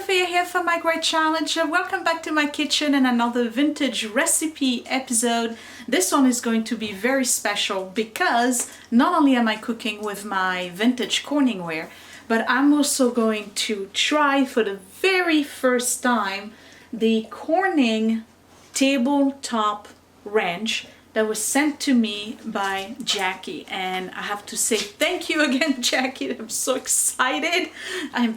Sophia here from My Great Challenge. Welcome back to my kitchen and another vintage recipe episode. This one is going to be very special because not only am I cooking with my vintage Corningware, but I'm also going to try for the very first time the Corning tabletop range that was sent to me by Jackie, and I have to say thank you again, Jackie. I'm so excited.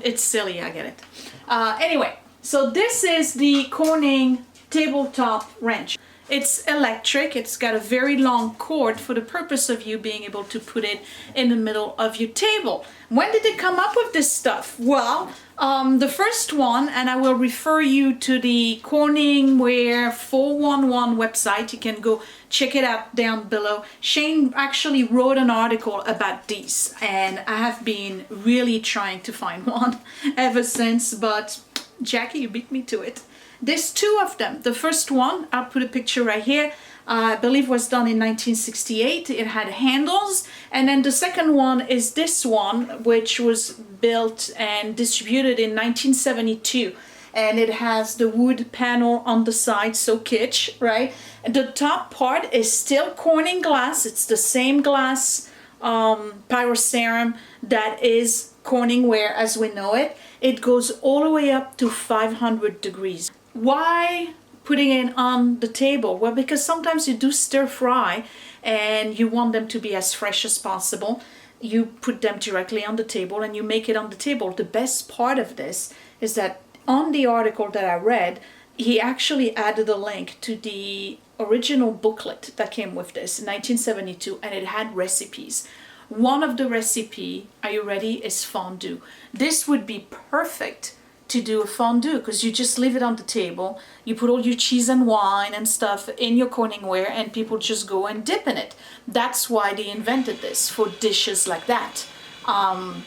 It's silly, I get it. Anyway, so this is the Corning tabletop wrench. It's electric. It's got a very long cord for the purpose of you being able to put it in the middle of your table. When did they come up with this stuff? Well, the first one, and I will refer you to the Corningware 411 website. You can go check it out down below. Shane actually wrote an article about these, and I have been really trying to find one ever since, but Jackie, you beat me to it. There's two of them. The first one, I'll put a picture right here, I believe was done in 1968. It had handles. And then the second one is this one, which was built and distributed in 1972. And it has the wood panel on the side, so kitsch, right? And the top part is still Corning glass. It's the same glass pyroceram that is Corningware as we know it. It goes all the way up to 500 degrees. Why putting it on the table? Well, because sometimes you do stir fry and you want them to be as fresh as possible. You put them directly on the table and you make it on the table. The best part of this is that on the article that I read, he actually added a link to the original booklet that came with this in 1972, and it had recipes. One of the recipe, are you ready, is fondue. This would be perfect to do a fondue because you just leave it on the table, you put all your cheese and wine and stuff in your Corningware, and people just go and dip in it. That's why they invented this, for dishes like that. I'm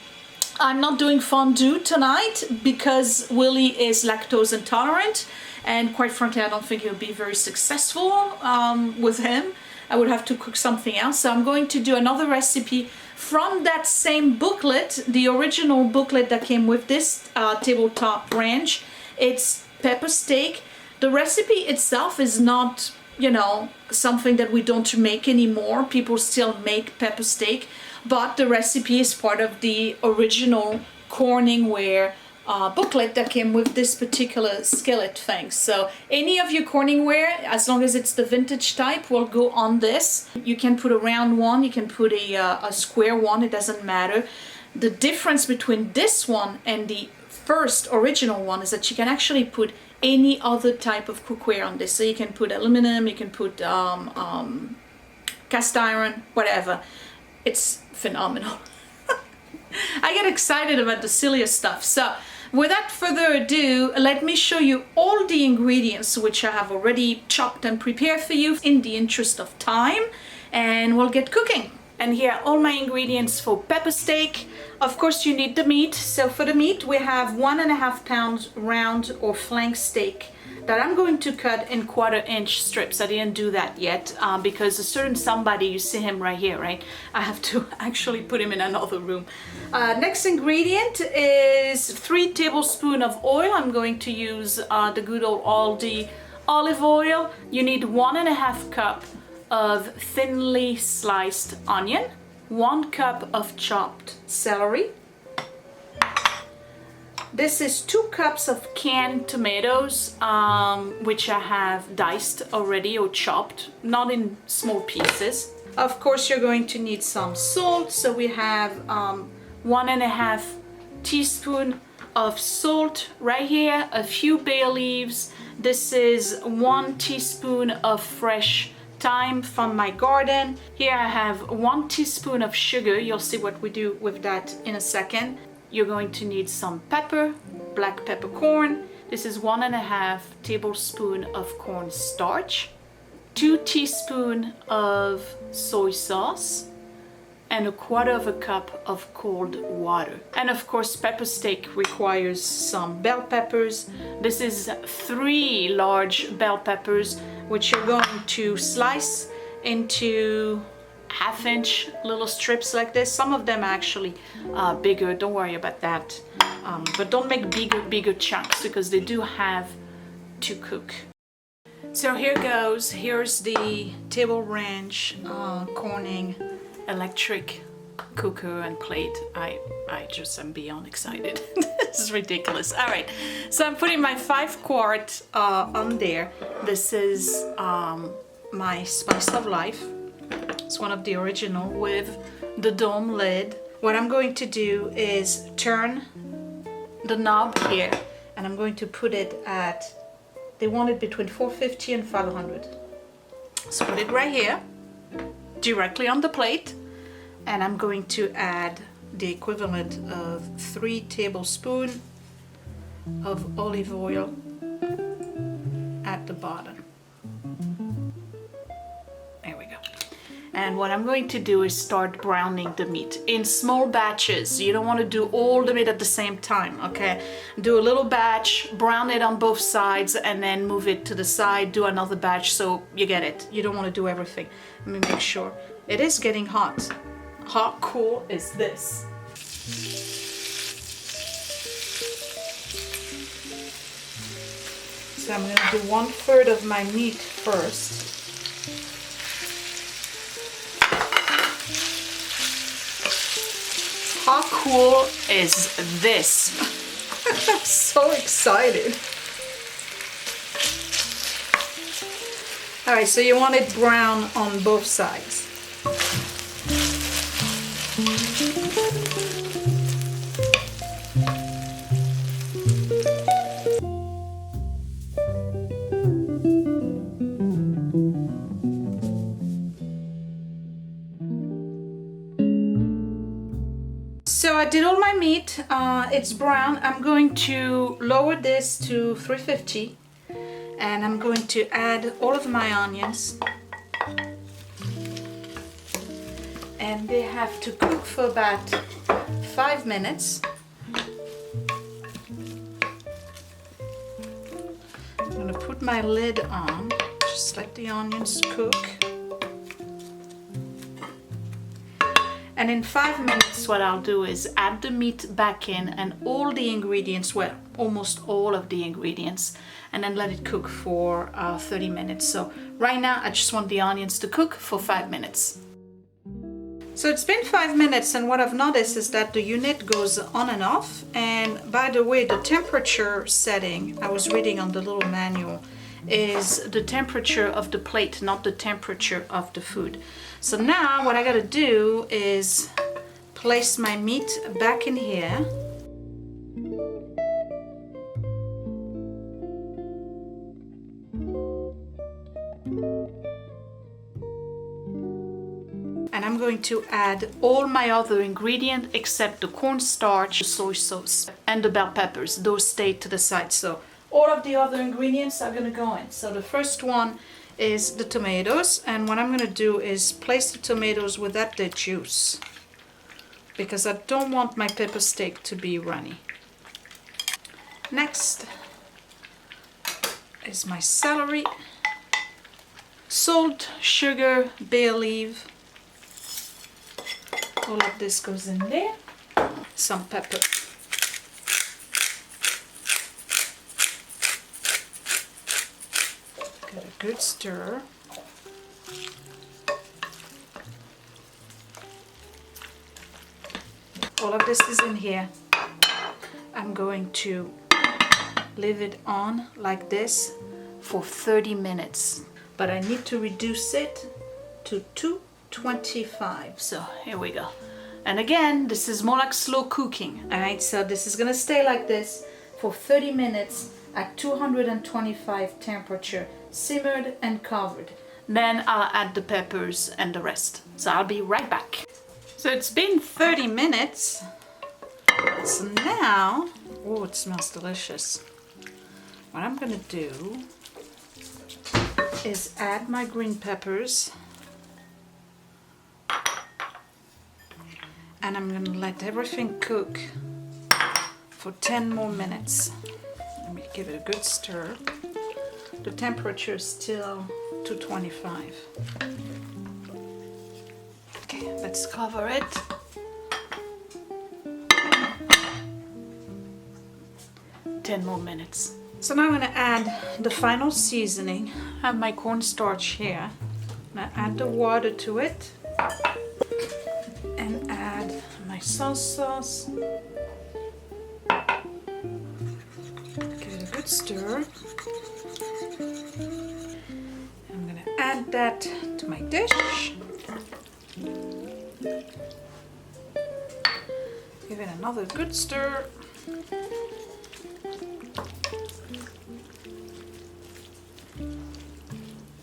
not doing fondue tonight because Willie is lactose intolerant, and quite frankly I don't think it would be very successful with him. I would have to cook something else. So I'm going to do another recipe from that same booklet, the original booklet that came with this tabletop range. It's pepper steak. The recipe itself is not, you know, something that we don't make anymore. People still make pepper steak, but the recipe is part of the original Corningware booklet that came with this particular skillet thing. So any of your Corningware, as long as it's the vintage type, will go on this. You can put a round one, you can put a square one, it doesn't matter. The difference between this one and the first original one is that you can actually put any other type of cookware on this. So you can put aluminum, you can put cast iron, whatever. It's phenomenal. I get excited about the silliest stuff. So without further ado, let me show you all the ingredients which I have already chopped and prepared for you in the interest of time, and we'll get cooking. And here are all my ingredients for pepper steak. Of course you need the meat. So for the meat we have 1.5 pounds round or flank steak that I'm going to cut in 1/4-inch strips. I didn't do that yet because a certain somebody, you see him right here, right? I have to actually put him in another room. Next ingredient is 3 tablespoons of oil. I'm going to use the good old Aldi olive oil. You need 1.5 cup of thinly sliced onion, 1 cup of chopped celery. This is 2 cups of canned tomatoes, which I have diced already or chopped, not in small pieces. Of course, you're going to need some salt. So we have 1.5 teaspoon of salt right here, a few bay leaves. This is 1 teaspoon of fresh thyme from my garden. Here I have 1 teaspoon of sugar. You'll see what we do with that in a second. You're going to need some pepper, black peppercorn. This is 1.5 tablespoons of cornstarch, 2 teaspoons of soy sauce, and 1/4 cup of cold water. And of course, pepper steak requires some bell peppers. This is 3 large bell peppers, which you're going to slice into 1/2-inch little strips like this. Some of them are actually bigger, don't worry about that. but don't make bigger chunks because they do have to cook. So here goes. Here's the table range Corning electric cooker and plate. I just am beyond excited. This is ridiculous. All right, so I'm putting my 5 quart on there. This is my Spice of Life. It's one of the original with the dome lid. What I'm going to do is turn the knob here, and I'm going to put it at, they want it between 450 and 500. So put it right here, directly on the plate, and I'm going to add the equivalent of 3 tablespoons of olive oil at the bottom. There we go. And what I'm going to do is start browning the meat in small batches. You don't want to do all the meat at the same time, okay? Do a little batch, brown it on both sides, and then move it to the side, do another batch, so you get it. You don't want to do everything. Let me make sure. It is getting hot. How cool is this? So I'm going to do 1/3 of my meat first. How cool is this? I'm so excited. All right, so you want it brown on both sides. So I did all my meat, it's brown. I'm going to lower this to 350 and I'm going to add all of my onions. And they have to cook for about 5 minutes. I'm going to put my lid on, just let the onions cook. And in 5 minutes, what I'll do is add the meat back in and all the ingredients, well, almost all of the ingredients, and then let it cook for 30 minutes. So right now, I just want the onions to cook for 5 minutes. So it's been 5 minutes, and what I've noticed is that the unit goes on and off. And by the way, the temperature setting, I was reading on the little manual, is the temperature of the plate, not the temperature of the food. So now what I gotta do is place my meat back in here. And I'm going to add all my other ingredients except the cornstarch, the soy sauce, and the bell peppers. Those stay to the side. So all of the other ingredients are gonna go in. So the first one is the tomatoes, and what I'm gonna do is place the tomatoes without the juice because I don't want my pepper steak to be runny. Next is my celery, salt, sugar, bay leaf. All of this goes in there. Some pepper. Get a good stir. All of this is in here. I'm going to leave it on like this for 30 minutes, but I need to reduce it to 225. So here we go. And again, this is more like slow cooking. All right, so this is gonna stay like this for 30 minutes at 225 temperature, simmered and covered. Then I'll add the peppers and the rest. So I'll be right back. So it's been 30 minutes. So now, oh, it smells delicious. What I'm gonna do is add my green peppers. And I'm gonna let everything cook for 10 more minutes. Let me give it a good stir. The temperature is still 225. Okay, let's cover it. 10 more minutes. So now I'm gonna add the final seasoning. I have my cornstarch here. I'm gonna add the water to it and add my soy sauce. Give it a good stir. I'm gonna add that to my dish. Give it another good stir.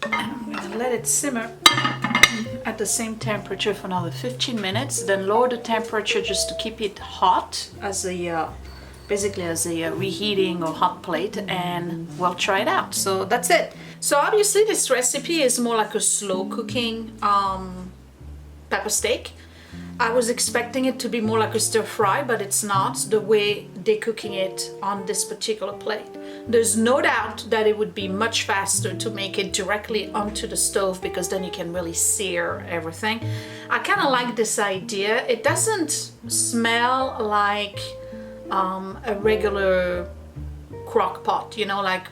And I'm gonna let it simmer at the same temperature for another 15 minutes. Then lower the temperature just to keep it hot as a basically as a reheating or hot plate, and we'll try it out. So that's it. So obviously this recipe is more like a slow cooking pepper steak. I was expecting it to be more like a stir fry, but it's not the way they're cooking it on this particular plate. There's no doubt that it would be much faster to make it directly onto the stove, because then you can really sear everything. I kind of like this idea. It doesn't smell like a regular crock pot, you know, like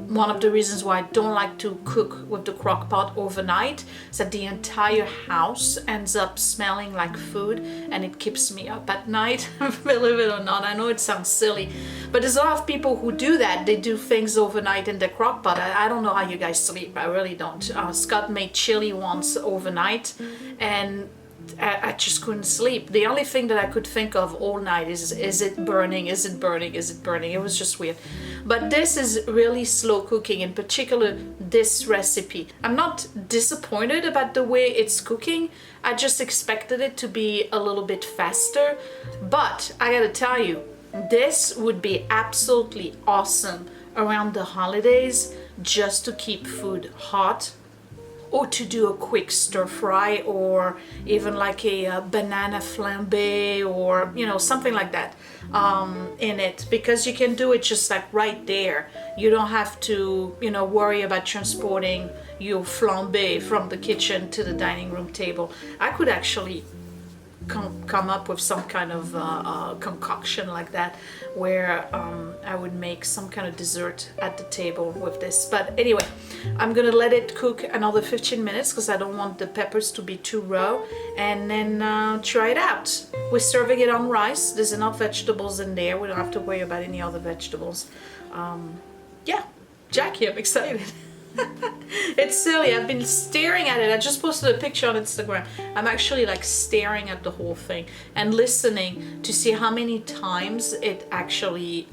one of the reasons why I don't like to cook with the crock pot overnight is that the entire house ends up smelling like food and it keeps me up at night. Believe it or not, I know it sounds silly, but there's a lot of people who do that. They do things overnight in the crock pot. I don't know how you guys sleep. I really don't. Scott made chili once overnight and I just couldn't sleep. The only thing that I could think of all night is it burning? Is it burning? Is it burning? It was just weird. But this is really slow cooking, in particular this recipe. I'm not disappointed about the way it's cooking. I just expected it to be a little bit faster. But I gotta tell you, this would be absolutely awesome around the holidays, just to keep food hot, or to do a quick stir fry, or even like a banana flambe, or you know, something like that in it, because you can do it just like right there. You don't have to, you know, worry about transporting your flambe from the kitchen to the dining room table. I could actually come up with some kind of concoction like that, where I would make some kind of dessert at the table with this. But anyway, I'm gonna let it cook another 15 minutes because I don't want the peppers to be too raw, and then try it out. We're serving it on rice. There's enough vegetables in there. We don't have to worry about any other vegetables. Yeah, Jackie, I'm excited. It's silly. I've been staring at it. I just posted a picture on Instagram. I'm actually like staring at the whole thing and listening to see how many times it actually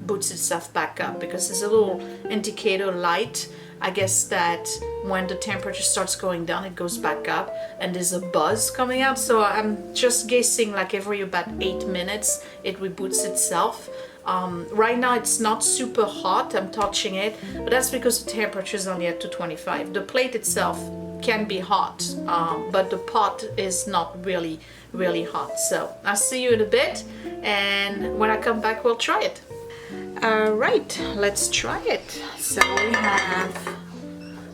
boots itself back up, because there's a little indicator light, I guess, that when the temperature starts going down, it goes back up and there's a buzz coming out. So I'm just guessing like every about 8 minutes it reboots itself. Right now it's not super hot, I'm touching it, but that's because the temperature is only at 225. The plate itself can be hot, but the pot is not really hot. So I'll see you in a bit, and when I come back we'll try it. Alright, let's try it. So we have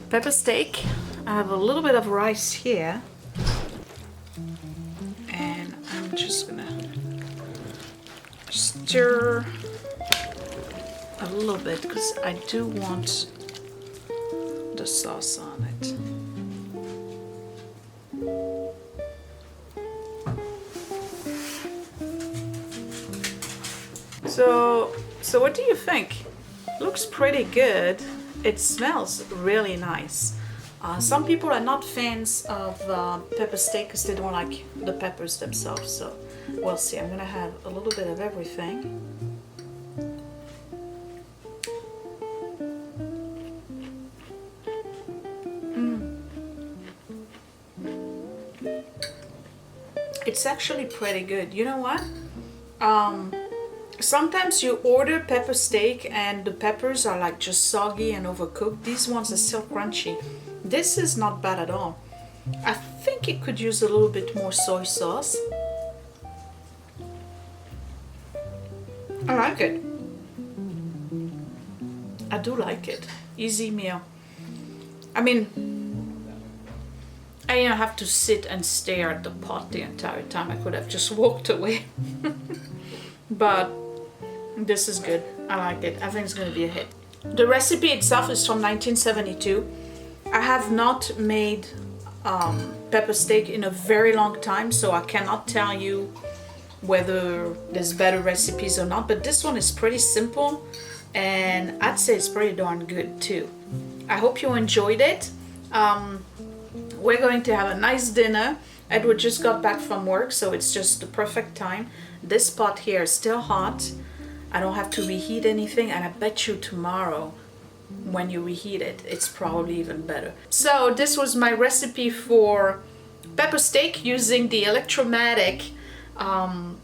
pepper steak. I have a little bit of rice here, and I'm just gonna stir a little bit because I do want the sauce on it. So what do you think? Looks pretty good. It smells really nice. Some people are not fans of pepper steak because they don't like the peppers themselves, so we'll see. I'm gonna have a little bit of everything. It's actually pretty good. You know what? Sometimes you order pepper steak and the peppers are like just soggy and overcooked. These ones are still crunchy. This is not bad at all. I think it could use a little bit more soy sauce. I like it. I do like it. Easy meal. I mean, I didn't have to sit and stare at the pot the entire time. I could have just walked away. But This is good. I like it. I think it's going to be a hit. The recipe itself is from 1972. I have not made pepper steak in a very long time, so I cannot tell you whether there's better recipes or not, but this one is pretty simple and I'd say it's pretty darn good too. I hope you enjoyed it. We're going to have a nice dinner. Edward just got back from work, so it's just the perfect time. This pot here is still hot. I don't have to reheat anything, and I bet you tomorrow when you reheat it, it's probably even better. So this was my recipe for pepper steak using the Electromatic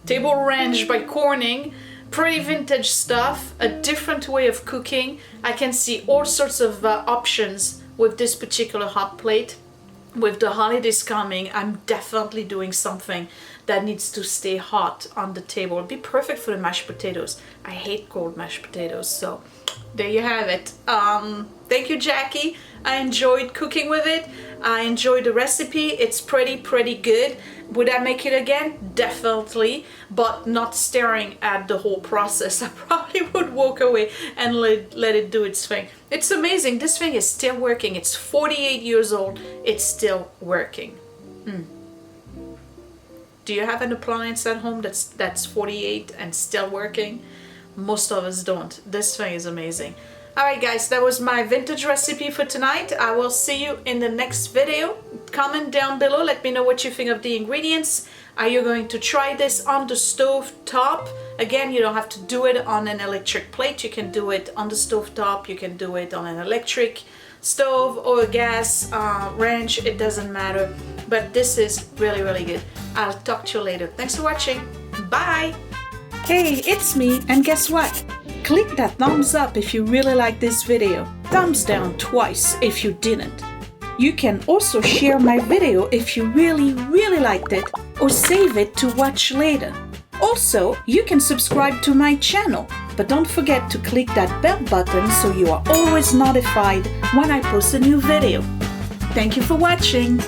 Table Range by Corning. Pretty vintage stuff, a different way of cooking. I can see all sorts of options with this particular hot plate. With the holidays coming, I'm definitely doing something that needs to stay hot on the table. It'd be perfect for the mashed potatoes. I hate cold mashed potatoes, so there you have it. Thank you, Jackie. I enjoyed cooking with it. I enjoyed the recipe. It's pretty good. Would I make it again? Definitely, but not staring at the whole process. I probably would walk away and let it do its thing. It's amazing. This thing is still working. It's 48 years old. It's still working. Do you have an appliance at home that's 48 and still working? Most of us don't. This thing is amazing. Alright guys, that was my vintage recipe for tonight. I will see you in the next video. Comment down below, let me know what you think of the ingredients. Are you going to try this on the stove top? Again, you don't have to do it on an electric plate. You can do it on the stove top. You can do it on an electric stove or a gas range. It doesn't matter. But this is really good. I'll talk to you later. Thanks for watching. Bye! Hey, it's me, and guess what? Click that thumbs up if you really like this video. Thumbs down twice if you didn't. You can also share my video if you really liked it, or save it to watch later. Also, you can subscribe to my channel, but don't forget to click that bell button so you are always notified when I post a new video. Thank you for watching.